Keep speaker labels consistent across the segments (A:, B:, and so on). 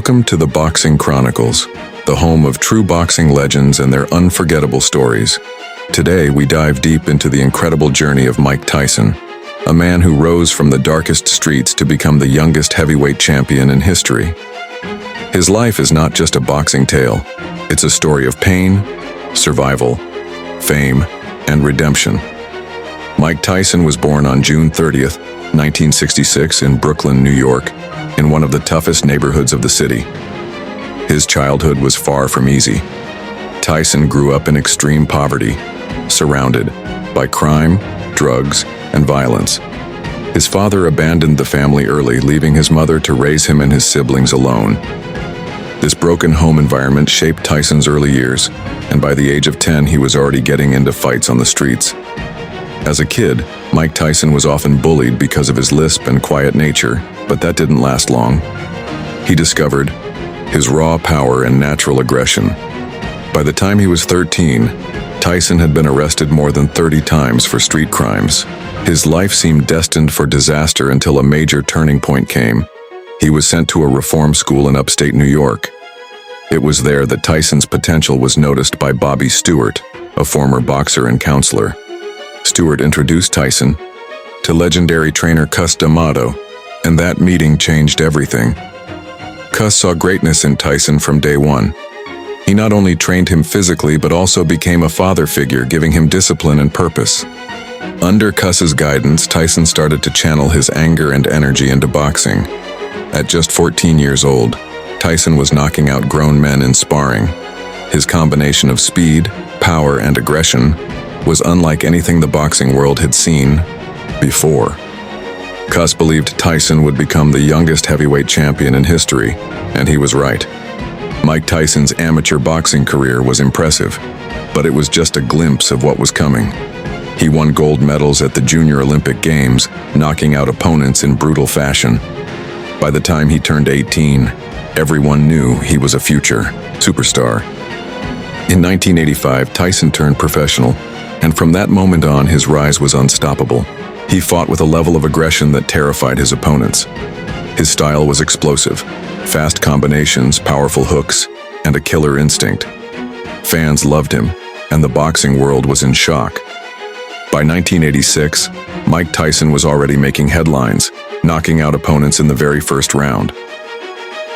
A: Welcome to the Boxing Chronicles, the home of true boxing legends and their unforgettable stories. Today, we dive deep into the incredible journey of Mike Tyson, a man who rose from the darkest streets to become the youngest heavyweight champion in history. His life is not just a boxing tale, it's a story of pain, survival, fame, and redemption. Mike Tyson was born on June 30th, 1966 in Brooklyn, New York, in one of the toughest neighborhoods of the city. His childhood was far from easy. Tyson grew up in extreme poverty, surrounded by crime, drugs, and violence. His father abandoned the family early, leaving his mother to raise him and his siblings alone. This broken home environment shaped Tyson's early years, and by the age of 10, he was already getting into fights on the streets. As a kid, Mike Tyson was often bullied because of his lisp and quiet nature, but that didn't last long. He discovered his raw power and natural aggression. By the time he was 13, Tyson had been arrested more than 30 times for street crimes. His life seemed destined for disaster until a major turning point came. He was sent to a reform school in upstate New York. It was there that Tyson's potential was noticed by Bobby Stewart, a former boxer and counselor. Stewart introduced Tyson to legendary trainer Cus D'Amato, and that meeting changed everything. Cus saw greatness in Tyson from day one. He not only trained him physically but also became a father figure, giving him discipline and purpose. Under Cus's guidance, Tyson started to channel his anger and energy into boxing. At just 14 years old, Tyson was knocking out grown men in sparring. His combination of speed, power, and aggression was unlike anything the boxing world had seen before. Cus believed Tyson would become the youngest heavyweight champion in history, and he was right. Mike Tyson's amateur boxing career was impressive, but it was just a glimpse of what was coming. He won gold medals at the Junior Olympic Games, knocking out opponents in brutal fashion. By the time he turned 18, everyone knew he was a future superstar. In 1985, Tyson turned professional, and from that moment on, his rise was unstoppable. He fought with a level of aggression that terrified his opponents. His style was explosive, fast combinations, powerful hooks, and a killer instinct. Fans loved him, and the boxing world was in shock. By 1986, Mike Tyson was already making headlines, knocking out opponents in the very first round.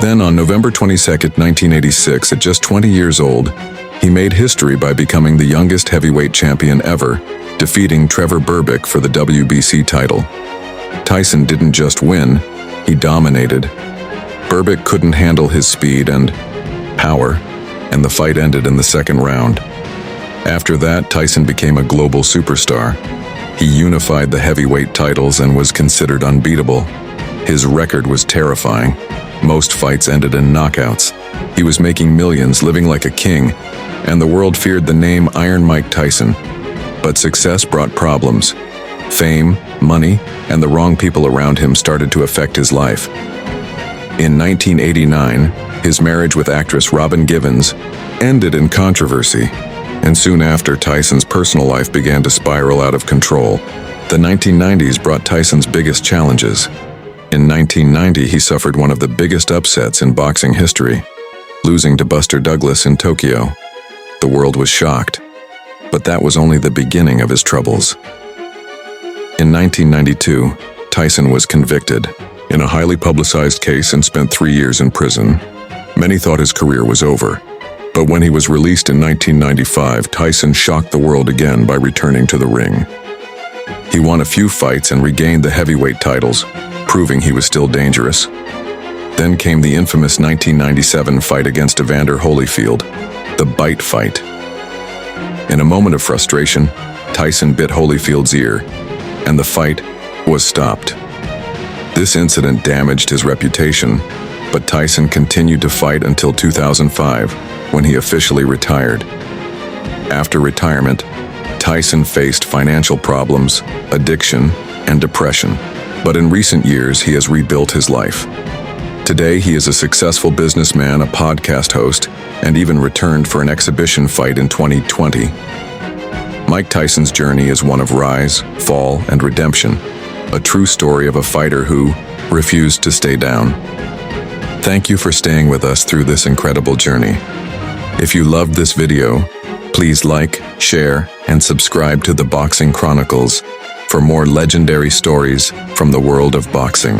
A: Then on November 22, 1986, at just 20 years old, he made history by becoming the youngest heavyweight champion ever, defeating Trevor Berbick for the WBC title. Tyson didn't just win, he dominated. Berbick couldn't handle his speed and power, and the fight ended in the second round. After that, Tyson became a global superstar. He unified the heavyweight titles and was considered unbeatable. His record was terrifying. Most fights ended in knockouts. He was making millions, living like a king, and the world feared the name Iron Mike Tyson. But success brought problems. Fame, money, and the wrong people around him started to affect his life. In 1989, his marriage with actress Robin Givens ended in controversy, and soon after, Tyson's personal life began to spiral out of control. The 1990s brought Tyson's biggest challenges. In 1990, he suffered one of the biggest upsets in boxing history, losing to Buster Douglas in Tokyo. The world was shocked, but that was only the beginning of his troubles. In 1992, Tyson was convicted in a highly publicized case and spent 3 years in prison. Many thought his career was over, but when he was released in 1995, Tyson shocked the world again by returning to the ring. He won a few fights and regained the heavyweight titles, proving he was still dangerous. Then came the infamous 1997 fight against Evander Holyfield, the bite fight. In a moment of frustration, Tyson bit Holyfield's ear, and the fight was stopped. This incident damaged his reputation, but Tyson continued to fight until 2005, when he officially retired. After retirement, Tyson faced financial problems, addiction, and depression. But in recent years, he has rebuilt his life. Today, he is a successful businessman, a podcast host, and even returned for an exhibition fight in 2020. Mike Tyson's journey is one of rise, fall, and redemption, a true story of a fighter who refused to stay down. thank you for staying with us through this incredible journey. If you loved this video, please like, share, and subscribe to the Boxing Chronicles for more legendary stories from the world of boxing.